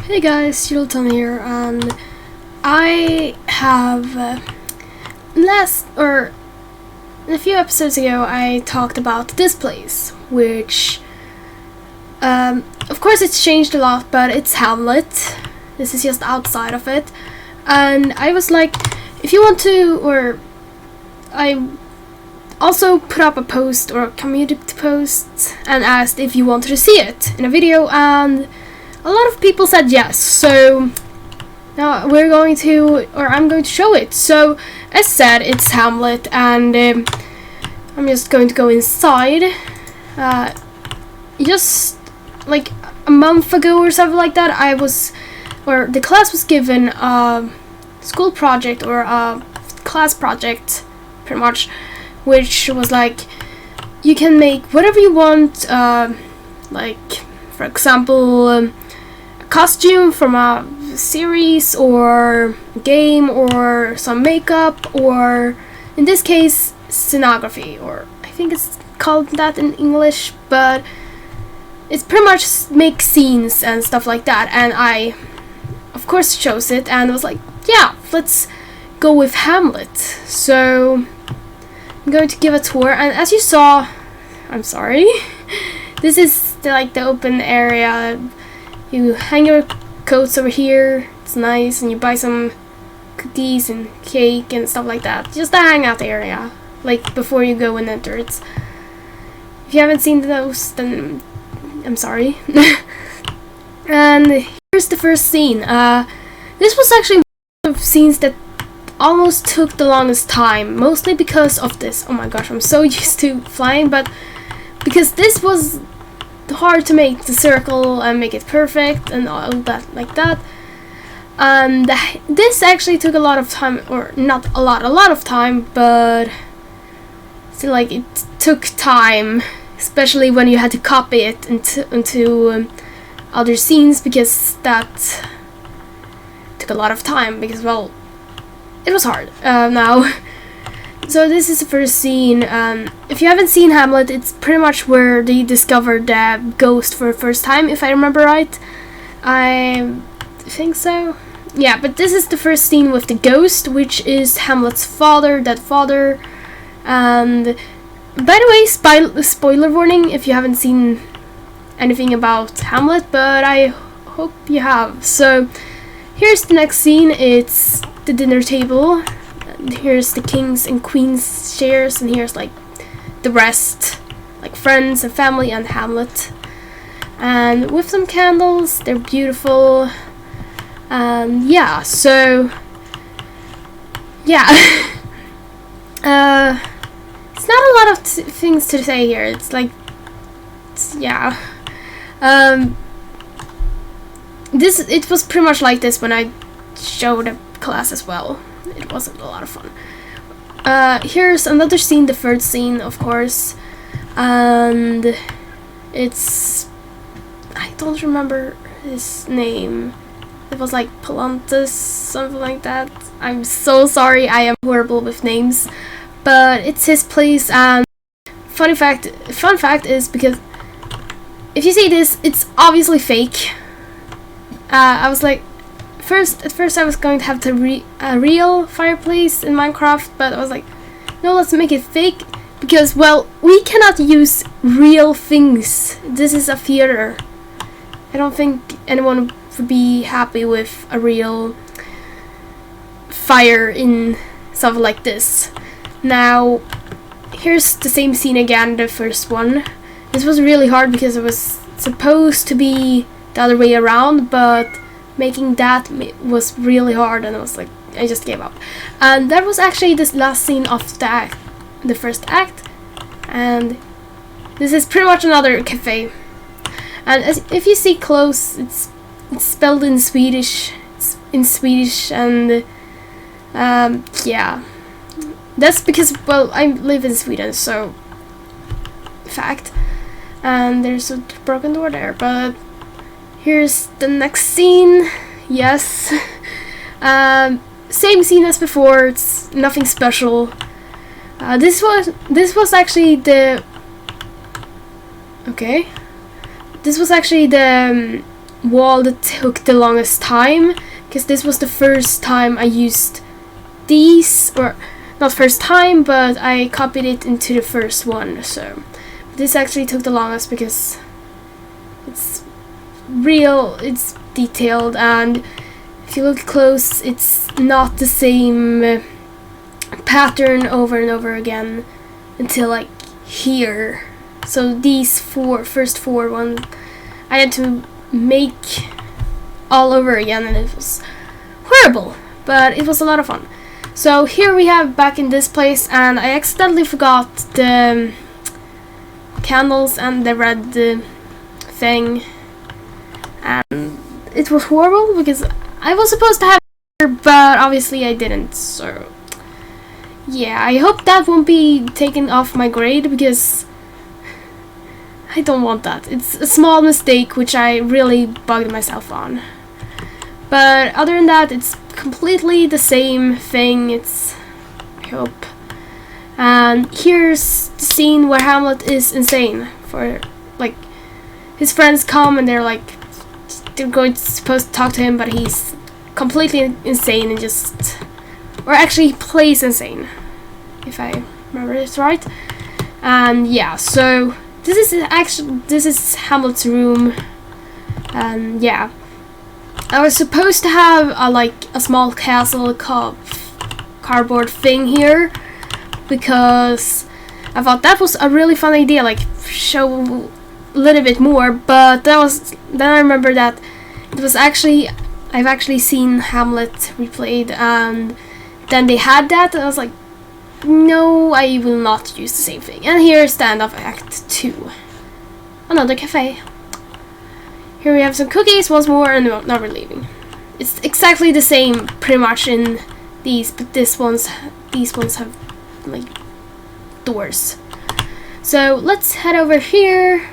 Hey guys, Tom here, and I have a few episodes ago I talked about this place, which of course it's changed a lot, but it's Hamlet. This is just outside of it, and I was like, if you want to, or I also put up a post or a community post and asked if you wanted to see it in a video, and a lot of people said yes, so now I'm going to show it. So, as said, it's Hamlet, and I'm just going to go inside. Just like a month ago or something like that, the class was given a school project or a class project, pretty much, which was like, you can make whatever you want, like, for example, costume from a series or game or some makeup, or in this case scenography, or I think it's called that in English, but it's pretty much make scenes and stuff like that. And I of course chose it and was like, yeah, let's go with Hamlet. So I'm going to give a tour, and as you saw, I'm sorry, this is the open area. You hang your coats over here, it's nice, and you buy some cookies and cake and stuff like that. Just a hangout area, like before you go and enter. If you haven't seen those, then I'm sorry. And here's the first scene. This was actually one of the scenes that almost took the longest time, mostly because of this. Oh my gosh, I'm so used to flying, but because this was hard to make the circle and make it perfect and all that like that, and this actually took a lot of time, or not a lot of time, but still, like, it took time, especially when you had to copy it into other scenes, because that took a lot of time, because, well, it was hard now. So this is the first scene. If you haven't seen Hamlet, it's pretty much where they discovered the ghost for the first time, if I remember right. I think so. Yeah, but this is the first scene with the ghost, which is Hamlet's father, dead father. And by the way, spoiler warning if you haven't seen anything about Hamlet, but I hope you have. So here's the next scene. It's the dinner table. Here's the kings and queens chairs, and here's like the rest, like friends and family and Hamlet, and with some candles. They're beautiful. Yeah, so yeah. It's not a lot of things to say here. It's like, yeah. It was pretty much like this when I showed a class as well. It wasn't a lot of fun. Here's another scene, the third scene, of course, and it's, I don't remember his name. It was like Palantis, something like that. I'm so sorry, I am horrible with names, but it's his place. And fun fact is, because if you see this, it's obviously fake. I was like, at first I was going to have a real fireplace in Minecraft, but I was like, no, let's make it fake, because, well, we cannot use real things. This is a theater. I don't think anyone would be happy with a real fire in something like this. Now, here's the same scene again, the first one. This was really hard because it was supposed to be the other way around, but making that was really hard, and I was like, I just gave up. And that was actually this last scene of the first act, and this is pretty much another cafe. And if you see close, it's spelled in Swedish. It's in Swedish, and yeah, that's because, well, I live in Sweden, so fact. And there's a broken door there, but here's the next scene. Yes. Same scene as before. It's nothing special. This was actually the wall that took the longest time, because this was the first time I used these, or not first time, but I copied it into the first one. So this actually took the longest because it's real, it's detailed, and if you look close, it's not the same pattern over and over again until like here. So these first four ones I had to make all over again, and it was horrible, but it was a lot of fun. So here we have back in this place, and I accidentally forgot the candles and the red thing, and it was horrible because I was supposed to have it, but obviously I didn't. So yeah, I hope that won't be taken off my grade, because I don't want that. It's a small mistake which I really bugged myself on. But other than that, it's completely the same thing. I hope. And here's the scene where Hamlet is insane. For like, his friends come and they're supposed to talk to him, but he's completely insane and just, or actually plays insane, if I remember this right. And yeah, so this is Hamlet's room, and yeah, I was supposed to have a small castle cardboard thing here, because I thought that was a really fun idea, like show a little bit more. But then I remember that it was actually, I've actually seen Hamlet replayed, and then they had that, and I was like, no, I will not use the same thing. And here's the end of Act 2. Another cafe. Here we have some cookies once more, and no, now we're leaving. It's exactly the same pretty much in these, but these ones have like doors. So let's head over here,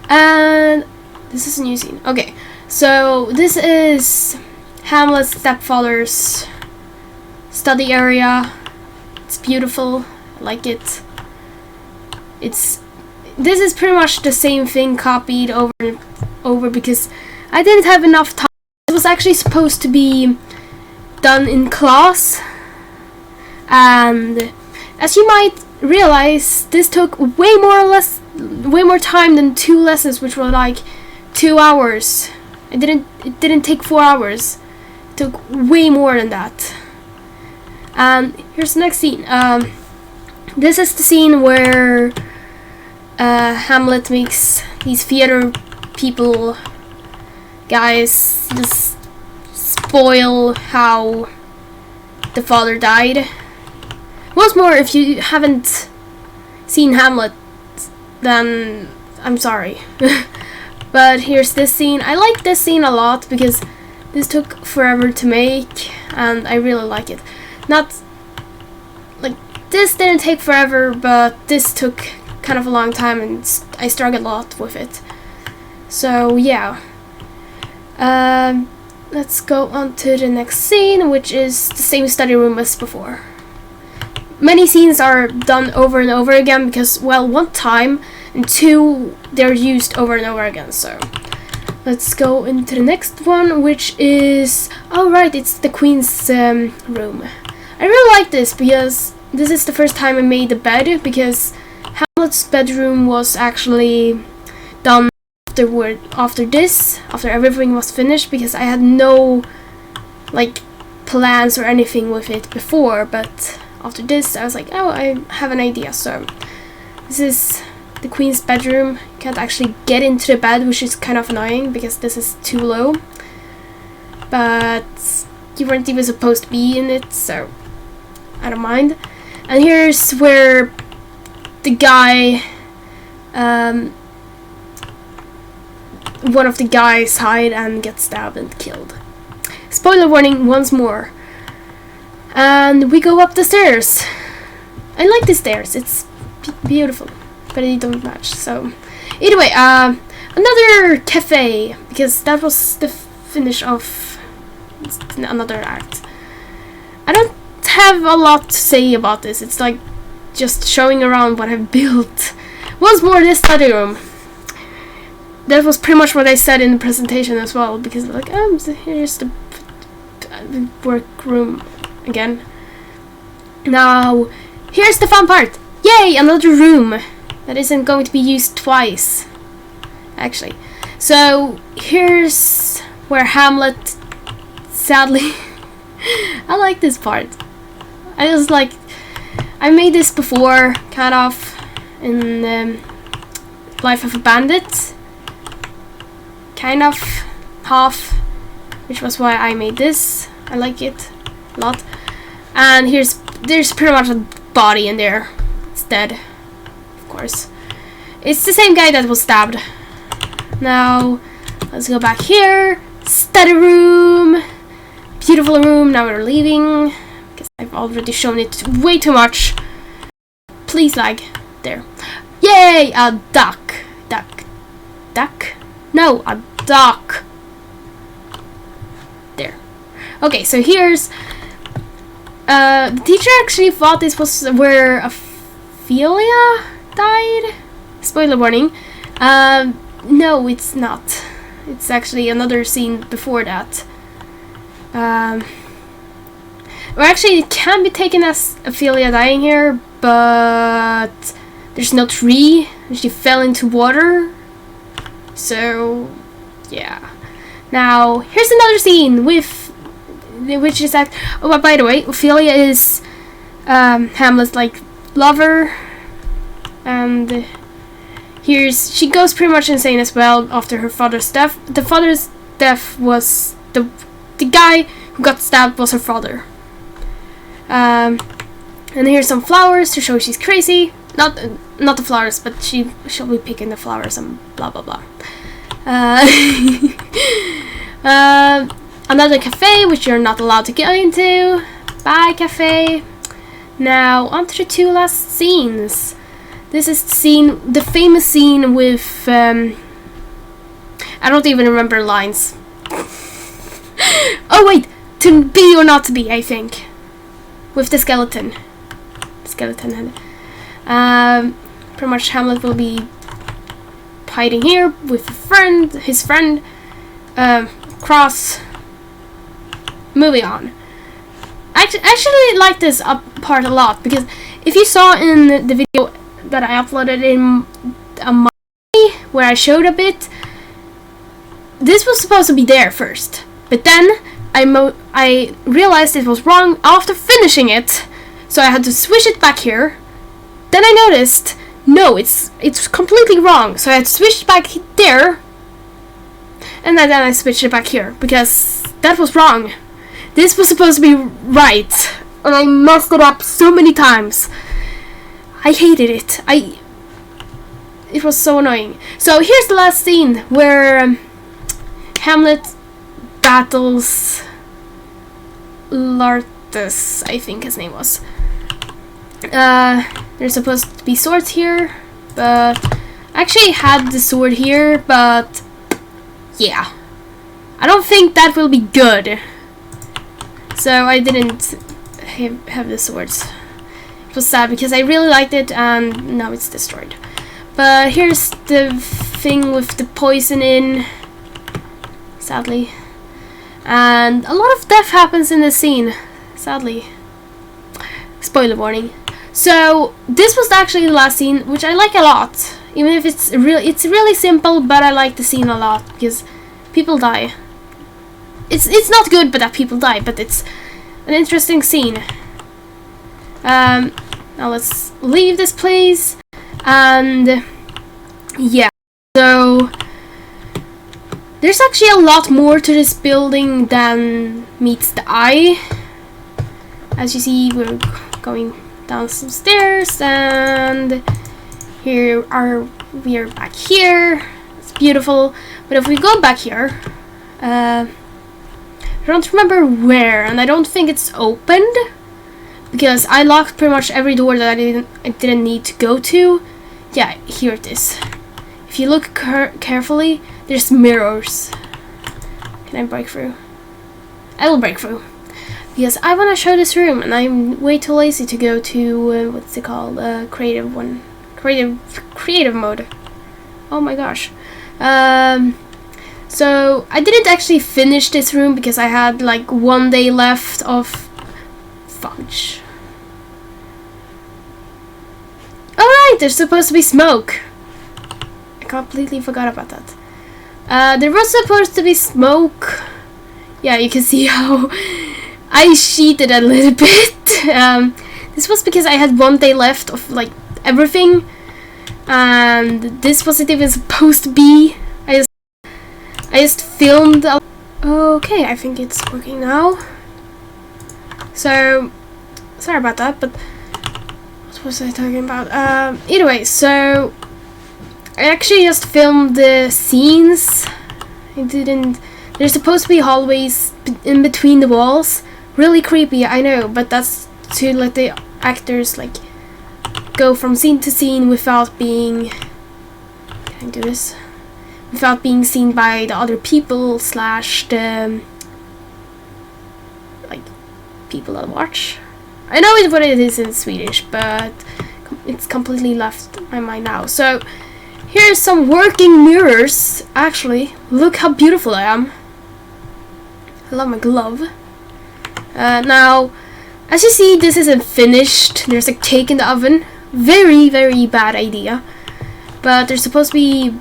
and this is a new scene. Okay, so this is Hamlet's stepfather's study area. It's beautiful. I like it. This is pretty much the same thing copied over and over, because I didn't have enough time. It was actually supposed to be done in class, and as you might realize, this took way more time than 2 lessons, which were like 2 hours. It didn't take 4 hours. It took way more than that. And here's the next scene. This is the scene where Hamlet makes these theater people guys just spoil how the father died. Once more, if you haven't seen Hamlet, then I'm sorry. But here's this scene. I like this scene a lot because this took forever to make, and I really like it. Not like this didn't take forever, but this took kind of a long time, and I struggled a lot with it. So yeah, let's go on to the next scene, which is the same study room as before. Many scenes are done over and over again because, well, 1 time, and 2 they're used over and over again. So let's go into the next one, which is, oh right, it's the Queen's room. I really like this because this is the first time I made the bed, because Hamlet's bedroom was actually done after everything was finished, because I had no like plans or anything with it before, but after this I was like, oh, I have an idea. So this is the Queen's bedroom. You can't actually get into the bed, which is kind of annoying because this is too low, but you weren't even supposed to be in it, so I don't mind. And here's where the guy, one of the guys hide and gets stabbed and killed. Spoiler warning once more. And we go up the stairs. I like the stairs, it's beautiful, but they don't match. So anyway, another cafe, because that was the finish of another act. I don't have a lot to say about this. It's like just showing around what I've built. Once more, this study room. that was pretty much what I said in the presentation as well, because like, so here's the workroom again. Now, here's the fun part. Yay, another room that isn't going to be used twice, actually. So, here's where Hamlet, sadly, I like this part. I made this before, kind of, in Life of a Bandit. Kind of, half, which was why I made this. I like it a lot. And there's pretty much a body in there. It's dead, of course. It's the same guy that was stabbed. Now, let's go back here. Study room. Beautiful room. Now we're leaving, because I've already shown it way too much. Please lag. There. Yay! A duck. Duck? No, a duck. There. Okay, so here's... the teacher actually thought this was where Ophelia died. Spoiler warning. No, it's not. It's actually another scene before that. Or actually, it can be taken as Ophelia dying here, but there's no tree, and she fell into water. So, yeah. Now, here's another scene with, which is act. Oh, but by the way, Ophelia is Hamlet's like lover, and she goes pretty much insane as well after her father's death. The father's death was the guy who got stabbed was her father. And here's some flowers to show she's crazy. Not the flowers, but she'll be picking the flowers and blah blah blah. Another cafe, which you're not allowed to go into. Bye, cafe. Now, on to the two last scenes. This is the famous scene with, I don't even remember lines. Oh wait, to be or not to be, I think. With the skeleton. Skeleton head. Pretty much Hamlet will be hiding here with his friend, Cross. Moving on. I actually like this part a lot, because if you saw in the video that I uploaded in a Monday where I showed a bit, this was supposed to be there first, but then I realized it was wrong after finishing it, so I had to switch it back here. Then I noticed, no, it's completely wrong, so I had to switch it back there, and then I switched it back here, because that was wrong. This was supposed to be right, and I messed it up so many times. I hated it. It was so annoying. So here's the last scene where Hamlet battles Lartus, I think his name was. There's supposed to be swords here, but I actually had the sword here, but yeah, I don't think that will be good. So I didn't have the swords. It was sad because I really liked it, and now it's destroyed. But here's the thing with the poison in, sadly. And a lot of death happens in this scene, sadly. Spoiler warning. So this was actually the last scene, which I like a lot. Even if it's really simple, but I like the scene a lot because people die. It's not good, but that people die, but it's an interesting scene. Now let's leave this place, and yeah, so there's actually a lot more to this building than meets the eye. As you see, we're going down some stairs, and we are back here. It's beautiful, but if we go back here, I don't remember where, and I don't think it's opened because I locked pretty much every door that I didn't need to go to. Yeah, here it is. If you look carefully, there's mirrors. Can I break through? I will break through because I want to show this room, and I'm way too lazy to go to what's it called? Creative mode. Oh my gosh. So I didn't actually finish this room because I had like 1 day left of fudge. Alright, there's supposed to be smoke. I completely forgot about that. There was supposed to be smoke. Yeah, you can see how I cheated a little bit. This was because I had 1 day left of like everything, and this wasn't even supposed to be. I just filmed. Okay, I think it's working now. So sorry about that, but what was I talking about? Either way, so I actually just filmed the scenes. There's supposed to be hallways in between the walls. Really creepy, I know, but that's to let the actors like go from scene to scene without being. Can I do this? Without being seen by the other people / the like people that watch. I know what it is in Swedish, but it's completely left my mind now. So here's some working mirrors. Actually, look how beautiful I am. I love my glove. Now, as you see, this isn't finished. There's a cake in the oven. Very, very bad idea. But there's supposed to be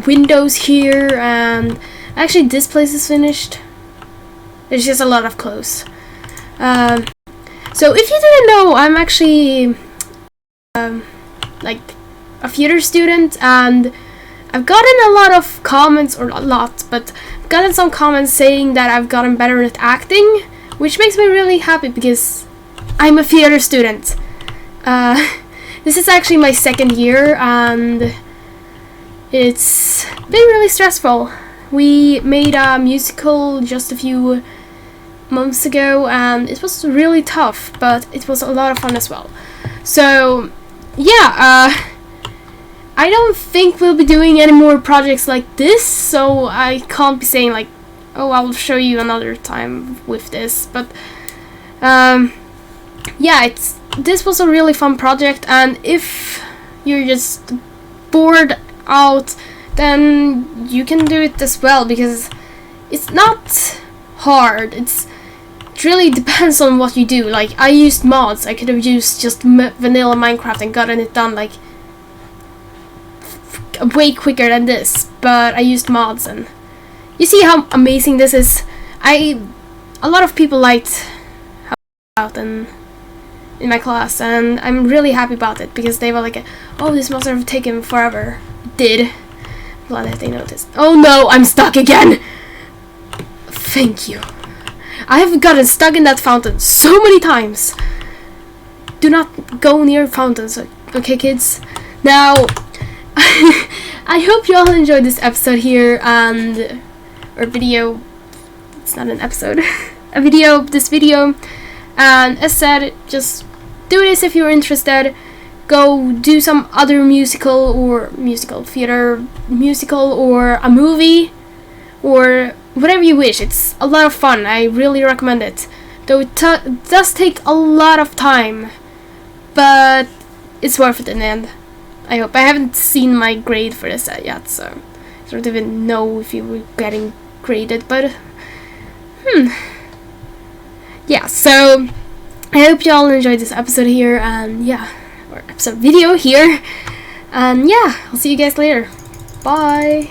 windows here, and actually this place is finished. There's just a lot of clothes. So if you didn't know, I'm actually like a theater student, and I've gotten a lot of comments, or a lot, but I've gotten some comments saying that I've gotten better at acting, which makes me really happy because I'm a theater student. This is actually my 2nd year, and it's been really stressful. We made a musical just a few months ago, and it was really tough, but it was a lot of fun as well. So yeah, I don't think we'll be doing any more projects like this, so I can't be saying like, oh, I'll show you another time with this, but yeah, this was a really fun project, and if you're just bored out, then you can do it as well, because it's not hard. It really depends on what you do. Like, I used mods. I could have used just vanilla Minecraft and gotten it done like way quicker than this, but I used mods, and you see how amazing this is. A lot of people liked how it out in my class, and I'm really happy about it, because they were like, oh, this must have taken forever. It did. Glad that they noticed. Oh no, I'm stuck again! Thank you. I have gotten stuck in that fountain so many times. Do not go near fountains, okay, kids? Now, I hope you all enjoyed this episode here, and or video. It's not an episode. A video. This video. And as said, just do this if you're interested. Go do some other theater musical, or a movie, or whatever you wish. It's a lot of fun. I really recommend it. Though it does take a lot of time, but it's worth it in the end. I hope. I haven't seen my grade for this yet, so I don't even know if you were getting graded, but yeah, so I hope you all enjoyed this episode here, and yeah, or episode video here, and yeah, I'll see you guys later. Bye.